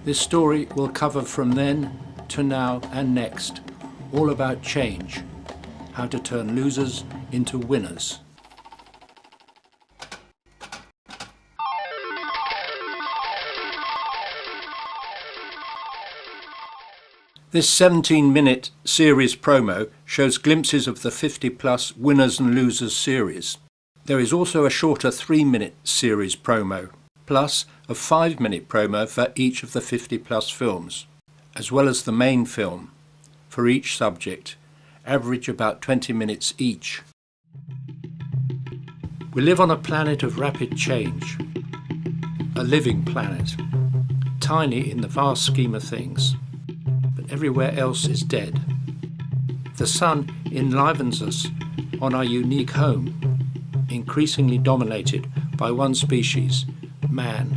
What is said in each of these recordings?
This story will cover from then to now and next, all about change, how to turn losers into winners. This 17-minute series promo shows glimpses of the 50-plus Winners and Losers series. There is also a shorter 3-minute series promo, plus a 5-minute promo for each of the 50-plus films, as well as the main film, for each subject, average about 20 minutes each. We live on a planet of rapid change, a living planet, tiny in the vast scheme of things. Everywhere else is dead. The sun enlivens us on our unique home, increasingly dominated by one species, man.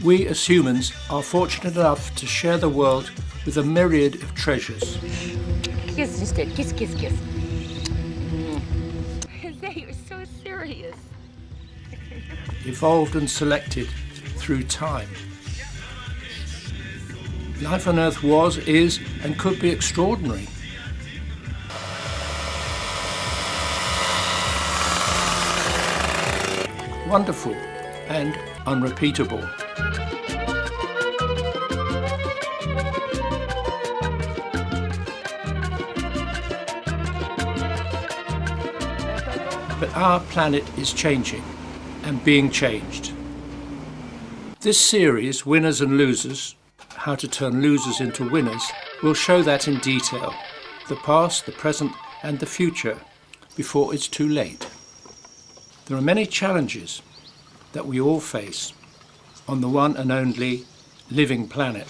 We as humans are fortunate enough to share the world with a myriad of treasures. Kiss instead, kiss, kiss, kiss. You're so serious. Evolved and selected through time. Life on Earth was, is, and could be extraordinary. Wonderful and unrepeatable. But our planet is changing and being changed. This series, Winners and Losers, how to turn losers into winners, will show that in detail, the past, the present and the future, before it's too late. There are many challenges that we all face on the one and only living planet.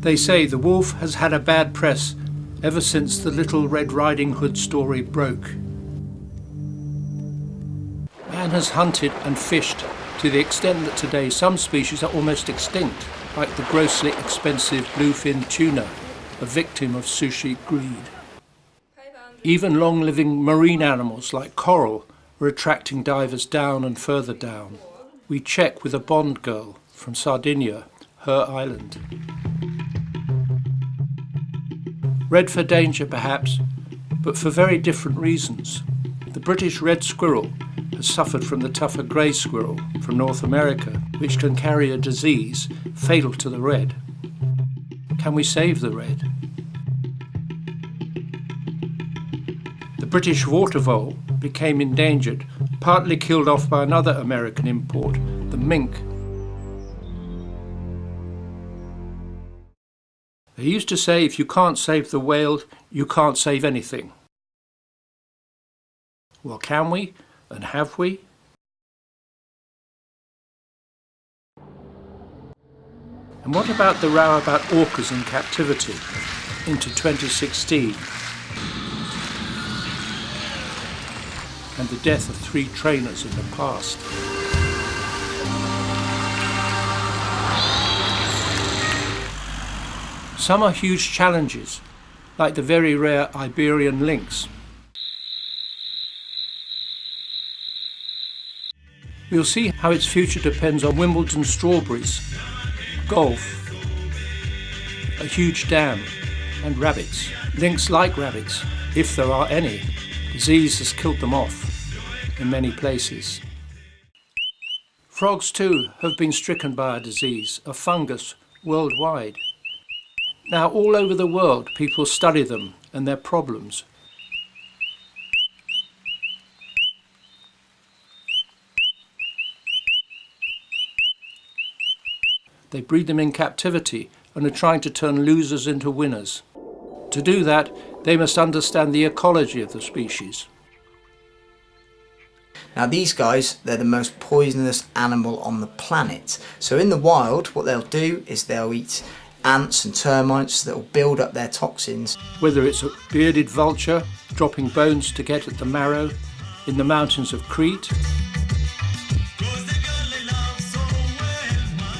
They say the wolf has had a bad press ever since the Little Red Riding Hood story broke. Man has hunted and fished to the extent that today some species are almost extinct, like the grossly expensive bluefin tuna, a victim of sushi greed. Even long-living marine animals like coral are attracting divers down and further down. We check with a Bond girl from Sardinia, her island. Red for danger perhaps, but for very different reasons. The British red squirrel has suffered from the tougher grey squirrel from North America, which can carry a disease fatal to the red. Can we save the red? The British water vole became endangered, partly killed off by another American import, the mink. They used to say if you can't save the whale, you can't save anything. Well, can we? And have we? And what about the row about orcas in captivity into 2016? And the death of 3 trainers in the past. Some are huge challenges, like the very rare Iberian lynx. We'll see how its future depends on Wimbledon strawberries, golf, a huge dam, and rabbits. Lynx like rabbits, if there are any. Disease has killed them off in many places. Frogs too have been stricken by a disease, a fungus, worldwide. Now, all over the world, people study them and their problems. They breed them in captivity and are trying to turn losers into winners. To do that, they must understand the ecology of the species. Now these guys, they're the most poisonous animal on the planet. So in the wild, what they'll do is they'll eat ants and termites that will build up their toxins. Whether it's a bearded vulture dropping bones to get at the marrow in the mountains of Crete,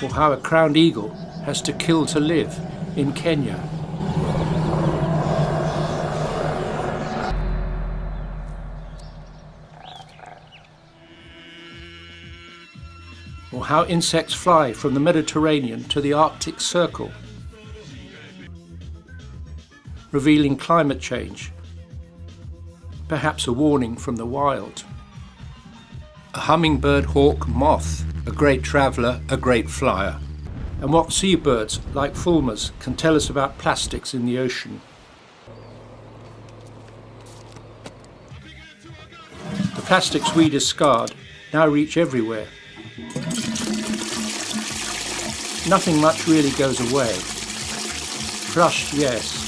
or how a crowned eagle has to kill to live in Kenya. Or how insects fly from the Mediterranean to the Arctic Circle, revealing climate change, perhaps a warning from the wild. A hummingbird hawk moth, a great traveller, a great flyer. And what seabirds, like fulmars, can tell us about plastics in the ocean. The plastics we discard now reach everywhere. Nothing much really goes away. Crushed, yes.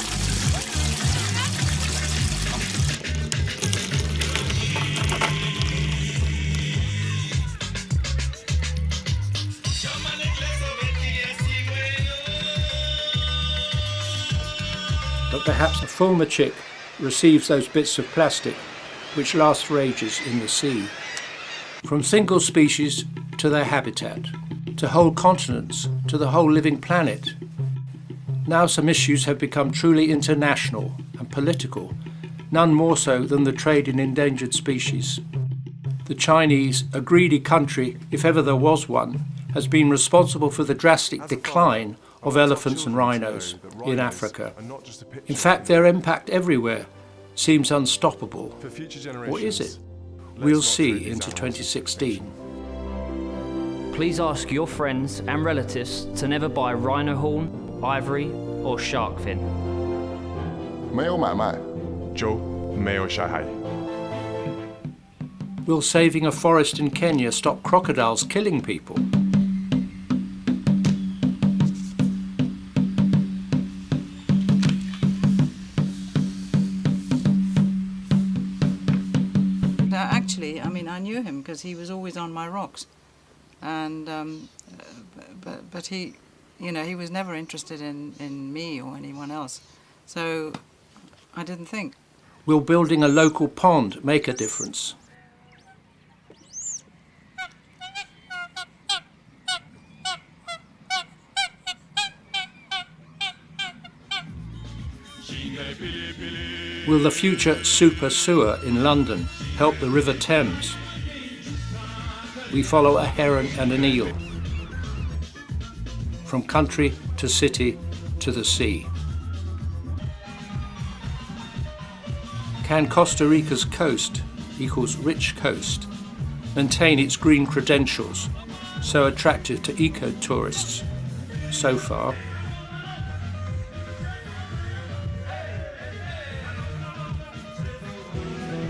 But perhaps a fulmar chick receives those bits of plastic which last for ages in the sea. From single species to their habitat, to whole continents, to the whole living planet. Now some issues have become truly international and political, none more so than the trade in endangered species. The Chinese, a greedy country, if ever there was one, has been responsible for the drastic decline of elephants and rhinos in Africa. In fact, their impact everywhere seems unstoppable. Or is it? We'll see into 2016. Please ask your friends and relatives to never buy rhino horn, ivory or shark fin. 没有买卖，就没有杀害。 Will saving a forest in Kenya stop crocodiles killing people? Actually, I mean, I knew him because he was always on my rocks, and but he, you know, he was never interested in me or anyone else, so I didn't think. Will building a local pond make a difference? Will the future super sewer in London help the River Thames? We follow a heron and an eel, from country to city to the sea. Can Costa Rica's coast equals rich coast maintain its green credentials, so attractive to eco-tourists so far?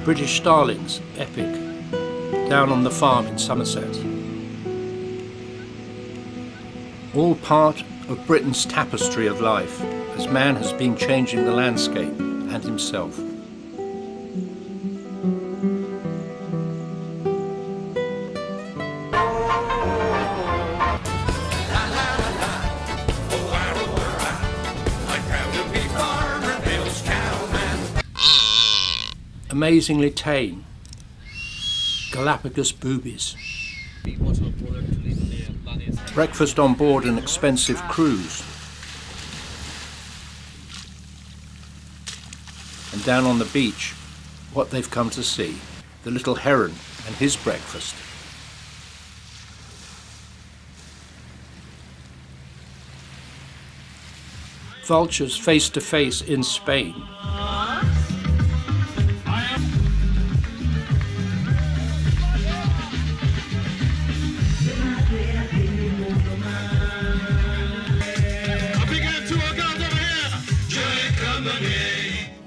British starlings, epic, down on the farm in Somerset. All part of Britain's tapestry of life, as man has been changing the landscape and himself. Amazingly tame, Galapagos boobies. Breakfast on board an expensive cruise. And down on the beach, what they've come to see, the little heron and his breakfast. Vultures face to face in Spain.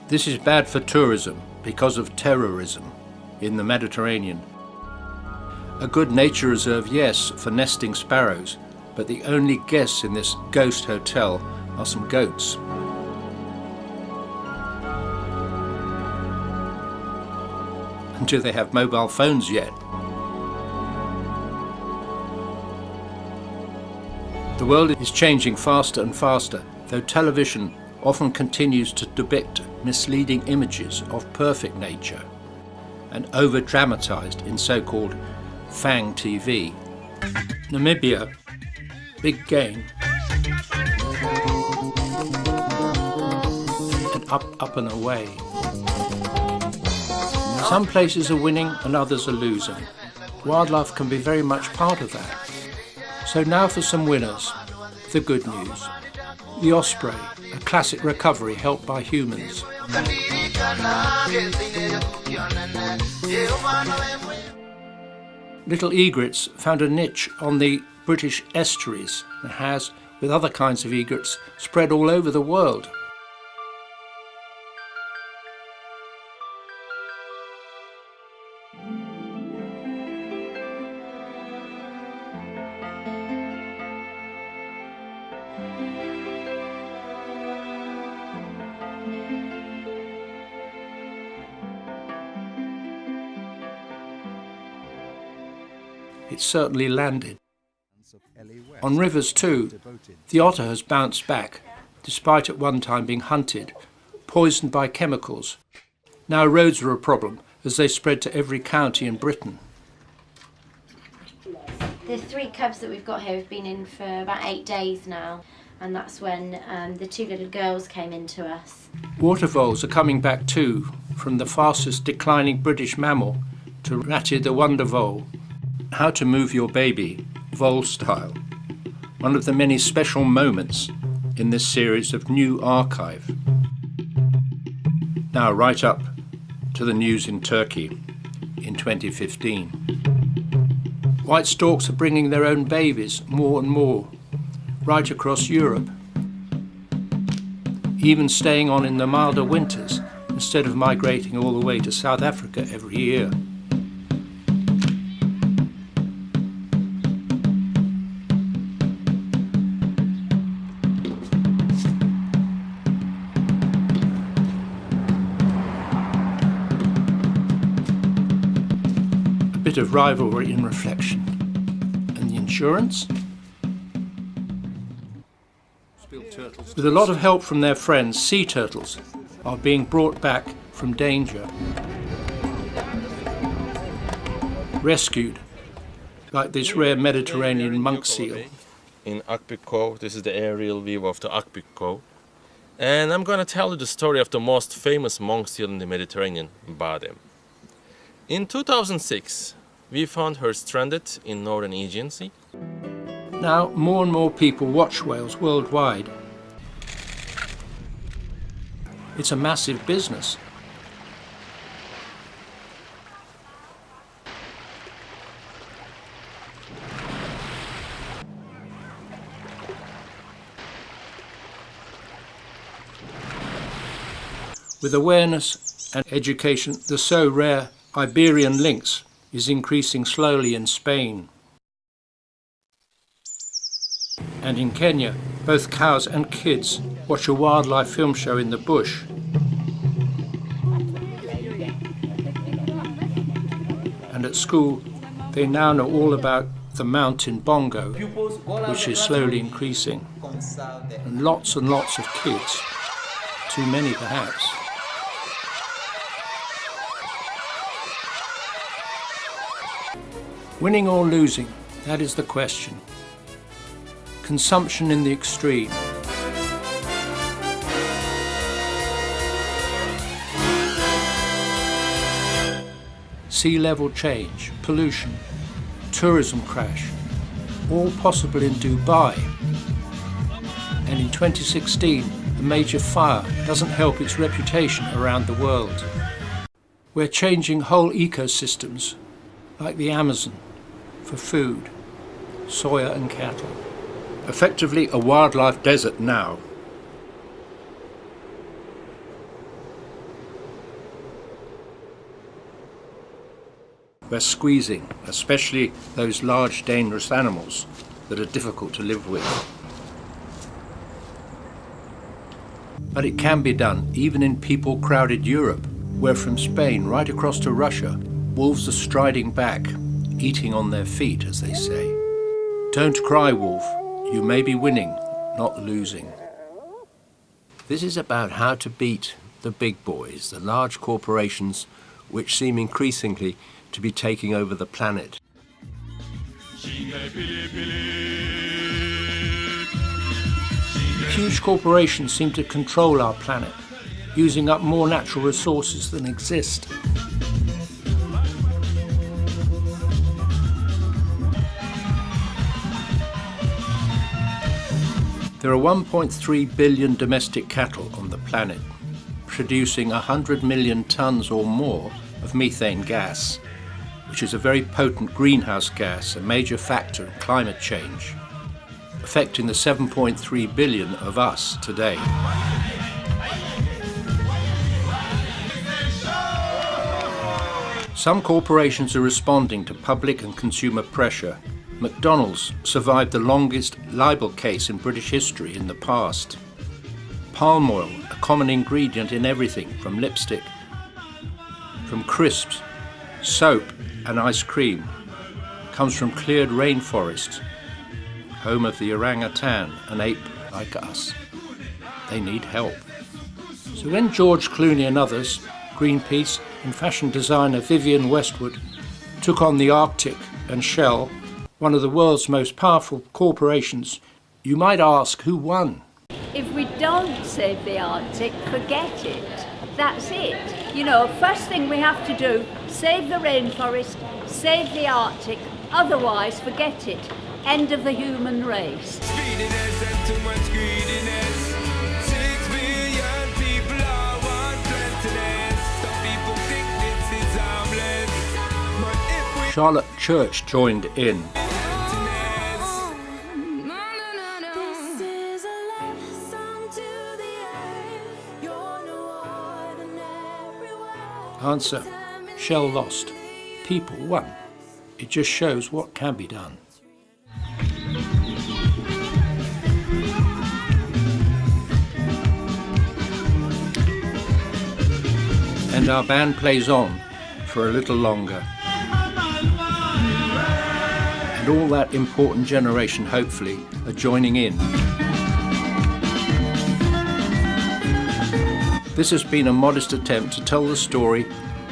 This is bad for tourism because of terrorism in the Mediterranean. A good nature reserve, yes, for nesting sparrows, but the only guests in this ghost hotel are some goats. And do they have mobile phones yet? The world is changing faster and faster, though television often continues to depict misleading images of perfect nature and over-dramatised in so-called FANG TV. Namibia, big game, and up and away. Some places are winning and others are losing. Wildlife can be very much part of that. So now for some winners, the good news. The osprey, a classic recovery helped by humans. Little egrets found a niche on the British estuaries and has, with other kinds of egrets, spread all over the world. It certainly landed. On rivers too, the otter has bounced back, despite at one time being hunted, poisoned by chemicals. Now roads are a problem as they spread to every county in Britain. The 3 cubs that we've got here have been in for about 8 days now, and that's when the 2 little girls came into us. Water voles are coming back too, from the fastest declining British mammal to Ratty the wonder vole. How to move your baby, vole style. One of the many special moments in this series of new archive. Now right up to the news in Turkey in 2015. White storks are bringing their own babies more and more, right across Europe. Even staying on in the milder winters instead of migrating all the way to South Africa every year. Bit of rivalry in reflection. And the insurance? With a lot of help from their friends, sea turtles are being brought back from danger. Rescued, like this rare Mediterranean monk seal. In Akbük Cove, this is the aerial view of the Akbük Cove. And I'm going to tell you the story of the most famous monk seal in the Mediterranean, Badem. In 2006, we found her stranded in northern Aegean Sea. Now, more and more people watch whales worldwide. It's a massive business. With awareness and education, the so rare Iberian lynx is increasing slowly in Spain. And in Kenya, both cows and kids watch a wildlife film show in the bush. And at school, they now know all about the mountain bongo, which is slowly increasing. And lots of kids, too many perhaps. Winning or losing, that is the question. Consumption in the extreme. Sea level change, pollution, tourism crash, all possible in Dubai. And in 2016, a major fire doesn't help its reputation around the world. We're changing whole ecosystems, like the Amazon, for food, soya and cattle. Effectively a wildlife desert now. We're squeezing, especially those large dangerous animals that are difficult to live with. But it can be done even in people-crowded Europe. where from Spain right across to Russia, wolves are striding back, eating on their feet, as they say. Don't cry, wolf. You may be winning, not losing. This is about how to beat the big boys, the large corporations which seem increasingly to be taking over the planet. Huge corporations seem to control our planet, using up more natural resources than exist. There are 1.3 billion domestic cattle on the planet, producing 100 million tons or more of methane gas, which is a very potent greenhouse gas, a major factor in climate change, affecting the 7.3 billion of us today. Some corporations are responding to public and consumer pressure. McDonald's survived the longest libel case in British history in the past. Palm oil, a common ingredient in everything from lipstick, from crisps, soap and ice cream, comes from cleared rainforests, home of the orangutan, an ape like us. They need help. So when George Clooney and others, Greenpeace and fashion designer Vivienne Westwood, took on the Arctic and Shell, one of the world's most powerful corporations, you might ask who won? If we don't save the Arctic, forget it. That's it. You know, first thing we have to do, save the rainforest, save the Arctic, otherwise forget it. End of the human race. Speediness and too much greediness. 6 billion people all want plentiness. Some people think this is harmless. But if we Charlotte Church joined in. Answer: Shell lost. People won. It just shows what can be done. And our band plays on for a little longer. And all that important generation, hopefully, are joining in. This has been a modest attempt to tell the story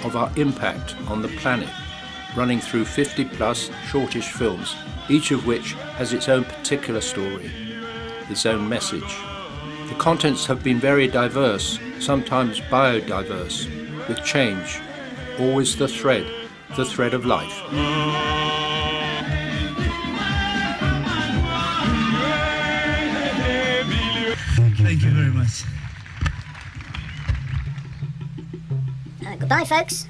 of our impact on the planet, running through 50+ shortish films, each of which has its own particular story, its own message. The contents have been very diverse, sometimes biodiverse, with change, always the thread of life. Thank you very much. Goodbye, folks.